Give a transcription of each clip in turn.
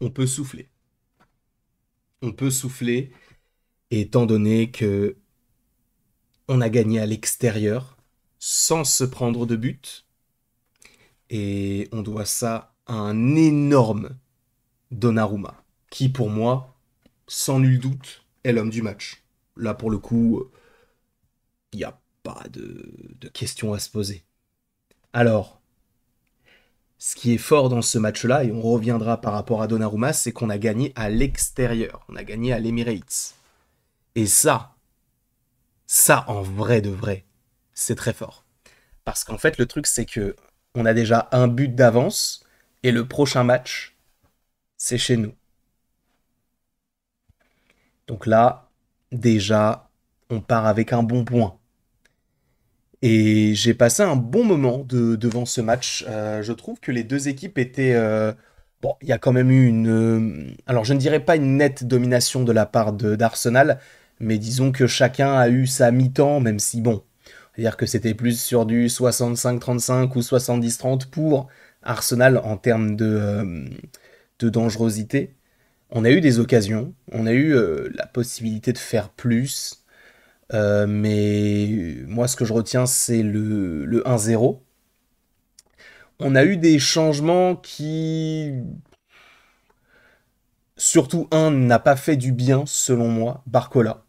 on peut souffler. On peut souffler, étant donné que on a gagné à l'extérieur, sans se prendre de but, et on doit ça à un énorme Donnarumma, qui pour moi, sans nul doute, est l'homme du match. Là, pour le coup, il n'y a pas de question à se poser. Alors, ce qui est fort dans ce match-là, et on reviendra par rapport à Donnarumma, c'est qu'on a gagné à l'extérieur. On a gagné à l'Emirates. Et ça, en vrai de vrai, c'est très fort. Parce qu'en fait, le truc, c'est que on a déjà un but d'avance, et le prochain match, c'est chez nous. Donc là, déjà, on part avec un bon point. Et j'ai passé un bon moment devant ce match. Je trouve que les deux équipes étaient... bon, il y a quand même eu une... alors, je ne dirais pas une nette domination de la part d'Arsenal, mais disons que chacun a eu sa mi-temps, même si, bon, c'est-à-dire que c'était plus sur du 65-35 ou 70-30 pour Arsenal en termes de dangerosité. On a eu des occasions, on a eu la possibilité de faire plus, mais moi ce que je retiens c'est le 1-0. On a eu des changements qui, surtout un, n'a pas fait du bien selon moi, Barcola.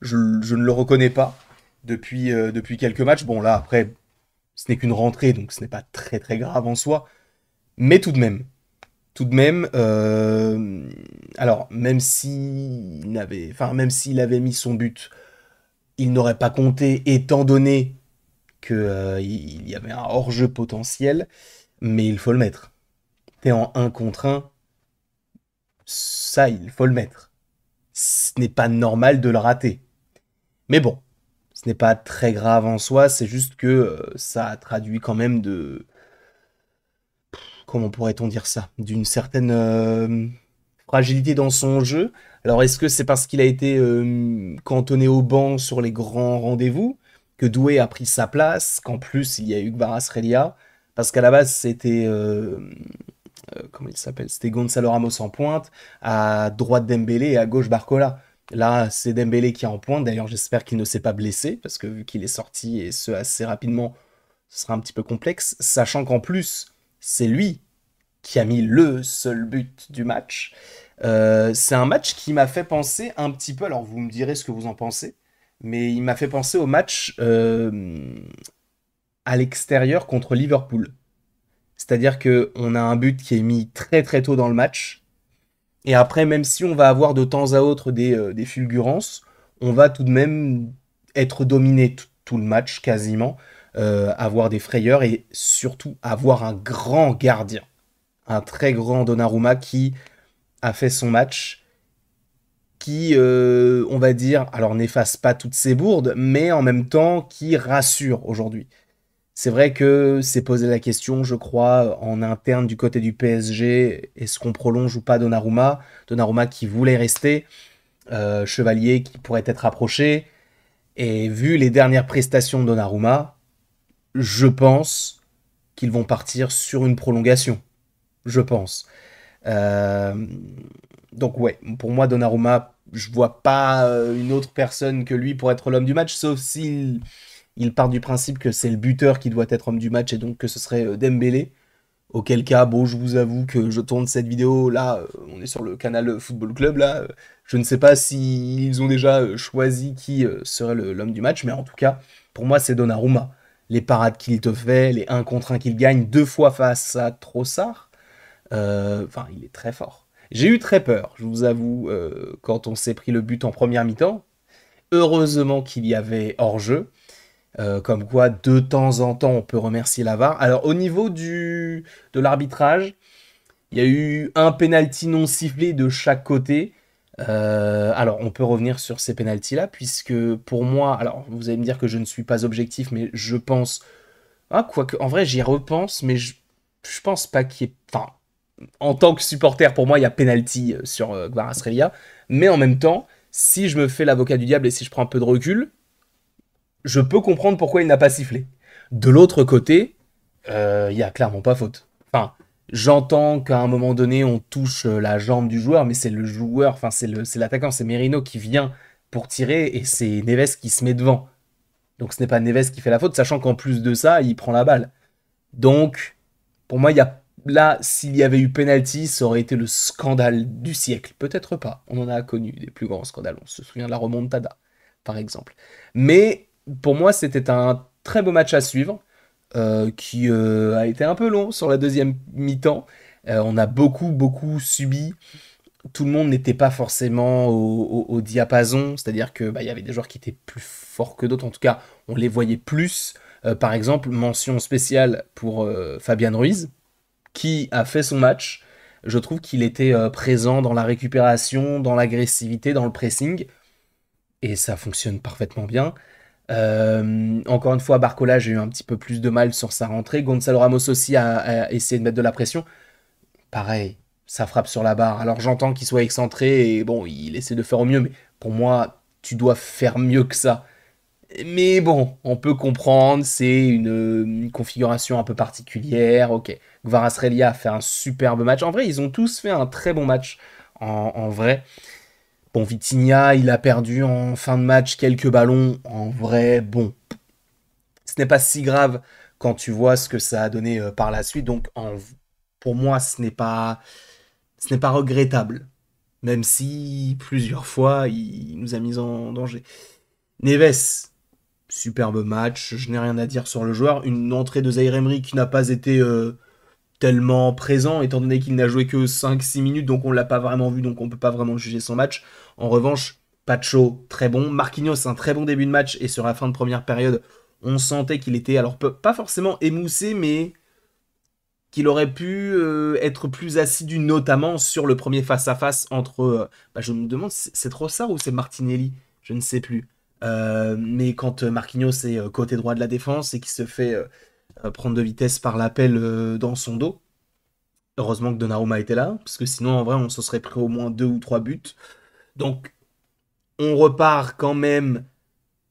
Je ne le reconnais pas depuis quelques matchs. Bon là après, ce n'est qu'une rentrée, donc ce n'est pas très très grave en soi, mais tout de même. Tout de même, alors même s'il avait mis son but, il n'aurait pas compté étant donné que il y avait un hors-jeu potentiel, mais il faut le mettre. T'es en un contre un, ça il faut le mettre. Ce n'est pas normal de le rater. Mais bon, ce n'est pas très grave en soi, c'est juste que ça a traduit quand même comment pourrait-on dire ça, d'une certaine fragilité dans son jeu. Alors est-ce que c'est parce qu'il a été cantonné au banc sur les grands rendez-vous que Doué a pris sa place, qu'en plus il y a eu Kvaratskhelia, parce qu'à la base c'était comment il s'appelle, c'était Gonzalo Ramos en pointe, à droite Dembélé et à gauche Barcola. Là, c'est Dembélé qui est en pointe. D'ailleurs, j'espère qu'il ne s'est pas blessé, parce que vu qu'il est sorti, et ce assez rapidement, ce sera un petit peu complexe. Sachant qu'en plus, c'est lui qui a mis le seul but du match. C'est un match qui m'a fait penser un petit peu, alors vous me direz ce que vous en pensez, mais il m'a fait penser au match à l'extérieur contre Liverpool. C'est-à-dire qu'on a un but qui est mis très très tôt dans le match, et après, même si on va avoir de temps à autre des fulgurances, on va tout de même être dominé tout le match quasiment, avoir des frayeurs et surtout avoir un grand gardien, un très grand Donnarumma qui a fait son match, qui, on va dire, alors n'efface pas toutes ses bourdes, mais en même temps qui rassure aujourd'hui. C'est vrai que c'est posé la question, je crois, en interne du côté du PSG, est-ce qu'on prolonge ou pas Donnarumma? Donnarumma qui voulait rester, Chevalier qui pourrait être approché, et vu les dernières prestations de Donnarumma, je pense qu'ils vont partir sur une prolongation. Je pense. Euh, donc ouais, pour moi Donnarumma, je vois pas une autre personne que lui pour être l'homme du match, sauf s'il il part du principe que c'est le buteur qui doit être homme du match et donc que ce serait Dembélé. Auquel cas, bon, je vous avoue que je tourne cette vidéo là, on est sur le canal Football Club là. Je ne sais pas s'ils ont déjà choisi qui serait l'homme du match, mais en tout cas, pour moi, c'est Donnarumma. Les parades qu'il te fait, les 1 contre 1 qu'il gagne deux fois face à Trossard, enfin, il est très fort. J'ai eu très peur, je vous avoue, quand on s'est pris le but en première mi-temps. Heureusement qu'il y avait hors-jeu. Comme quoi, de temps en temps, on peut remercier la VAR. Alors, au niveau de l'arbitrage, il y a eu un penalty non sifflé de chaque côté. Alors, on peut revenir sur ces penalties-là, puisque pour moi, alors vous allez me dire que je ne suis pas objectif, mais je pense. Ah, quoique, en vrai, j'y repense, mais je pense pas qu'il y ait. Enfin, en tant que supporter, pour moi, il y a penalty sur Kvaratskhelia. Mais en même temps, si je me fais l'avocat du diable et si je prends un peu de recul, je peux comprendre pourquoi il n'a pas sifflé. De l'autre côté, il y a clairement pas faute. Enfin, J'entends qu'à un moment donné, on touche la jambe du joueur, mais c'est le joueur, enfin c'est l'attaquant, c'est Merino qui vient pour tirer et c'est Neves qui se met devant. Donc ce n'est pas Neves qui fait la faute, sachant qu'en plus de ça, il prend la balle. Donc, pour moi, il y a là, s'il y avait eu penalty, ça aurait été le scandale du siècle. Peut-être pas. On en a connu des plus grands scandales. On se souvient de la remontada, par exemple. Mais pour moi, c'était un très beau match à suivre, qui a été un peu long sur la deuxième mi-temps. On a beaucoup subi. Tout le monde n'était pas forcément au diapason, c'est-à-dire que bah, y avait des joueurs qui étaient plus forts que d'autres. En tout cas, on les voyait plus. Par exemple, mention spéciale pour Fabian Ruiz, qui a fait son match. Je trouve qu'il était présent dans la récupération, dans l'agressivité, dans le pressing, et ça fonctionne parfaitement bien. Encore une fois, Barcola, j'ai eu un petit peu plus de mal sur sa rentrée. Gonzalo Ramos aussi a essayé de mettre de la pression. Pareil, ça frappe sur la barre. Alors j'entends qu'il soit excentré et bon, il essaie de faire au mieux, mais pour moi, tu dois faire mieux que ça. Mais bon, on peut comprendre, c'est une configuration un peu particulière. Ok, Kvaratskhelia a fait un superbe match. En vrai, ils ont tous fait un très bon match. En vrai, bon, Vitinha, il a perdu en fin de match quelques ballons. En vrai, bon, ce n'est pas si grave quand tu vois ce que ça a donné par la suite. Donc, pour moi, ce n'est pas regrettable. Même si plusieurs fois, il nous a mis en danger. Neves, superbe match, je n'ai rien à dire sur le joueur. Une entrée de Zaïre Emery qui n'a pas été tellement présent, étant donné qu'il n'a joué que 5-6 minutes, donc on ne l'a pas vraiment vu, donc on ne peut pas vraiment juger son match. En revanche, Pacho, très bon. Marquinhos, un très bon début de match, et sur la fin de première période, on sentait qu'il était, alors pas forcément émoussé, mais qu'il aurait pu être plus assidu, notamment sur le premier face-à-face entre... bah, je me demande, c'est Trossard ou c'est Martinelli? Je ne sais plus. Mais quand Marquinhos est côté droit de la défense et qui se fait prendre de vitesse par l'appel dans son dos, heureusement que Donnarumma était là, parce que sinon, en vrai, on se serait pris au moins 2 ou 3 buts. Donc, on repart quand même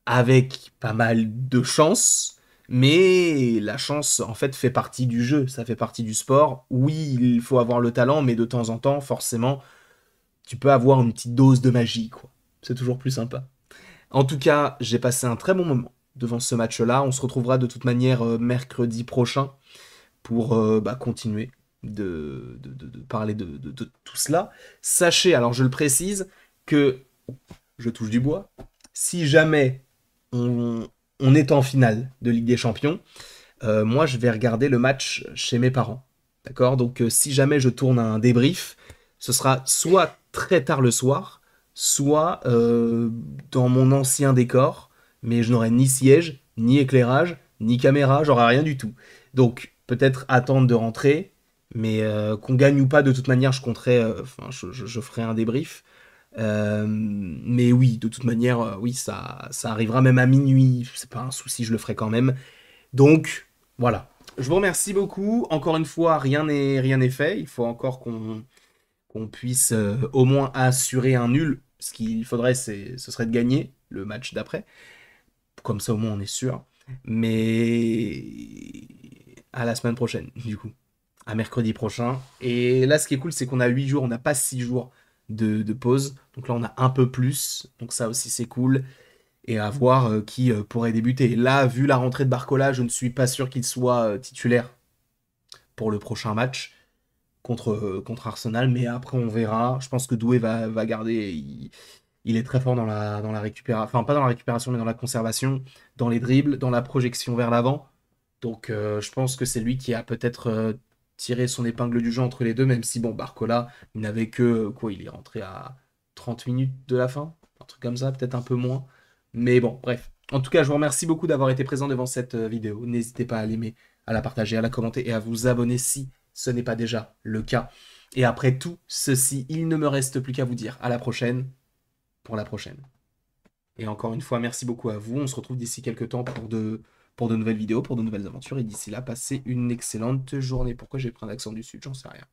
avec pas mal de chance, mais la chance, en fait, fait partie du jeu, ça fait partie du sport. Oui, il faut avoir le talent, mais de temps en temps, forcément, tu peux avoir une petite dose de magie, quoi. C'est toujours plus sympa. En tout cas, j'ai passé un très bon moment devant ce match-là. On se retrouvera de toute manière mercredi prochain pour bah, continuer de parler de tout cela. Sachez, alors je le précise, que je touche du bois. Si jamais on est en finale de Ligue des Champions, moi je vais regarder le match chez mes parents. D'accord. Donc si jamais je tourne un débrief, ce sera soit très tard le soir, soit dans mon ancien décor, mais je n'aurai ni siège, ni éclairage, ni caméra, j'aurai rien du tout. Donc peut-être attendre de rentrer, mais qu'on gagne ou pas, de toute manière, je compterai, enfin, je ferai un débrief. Mais oui, de toute manière, oui, ça arrivera même à minuit, c'est pas un souci, je le ferai quand même. Donc, voilà. Je vous remercie beaucoup. Encore une fois, rien n'est fait. Il faut encore qu'on puisse au moins assurer un nul. Ce qu'il faudrait, ce serait de gagner le match d'après. Comme ça, au moins, on est sûr. Mais à la semaine prochaine, du coup. À mercredi prochain. Et là, ce qui est cool, c'est qu'on a 8 jours, on n'a pas 6 jours de pause. Donc là, on a un peu plus. Donc ça aussi, c'est cool. Et à voir qui pourrait débuter. Là, vu la rentrée de Barcola, je ne suis pas sûr qu'il soit titulaire pour le prochain match contre Arsenal. Mais après, on verra. Je pense que Doué va garder. Il est très fort dans la récupération. Enfin, pas dans la récupération, mais dans la conservation, dans les dribbles, dans la projection vers l'avant. Donc, je pense que c'est lui qui a peut-être tiré son épingle du jeu entre les deux, même si, bon, Barcola, il n'avait que, quoi, il est rentré à 30 minutes de la fin, un truc comme ça, peut-être un peu moins. Mais bon, bref. En tout cas, je vous remercie beaucoup d'avoir été présent devant cette vidéo. N'hésitez pas à l'aimer, à la partager, à la commenter et à vous abonner si ce n'est pas déjà le cas. Et après tout ceci, il ne me reste plus qu'à vous dire à la prochaine pour la prochaine. Et encore une fois, merci beaucoup à vous. On se retrouve d'ici quelques temps pour de nouvelles vidéos, pour de nouvelles aventures. Et d'ici là, passez une excellente journée. Pourquoi j'ai pris un accent du sud, j'en sais rien.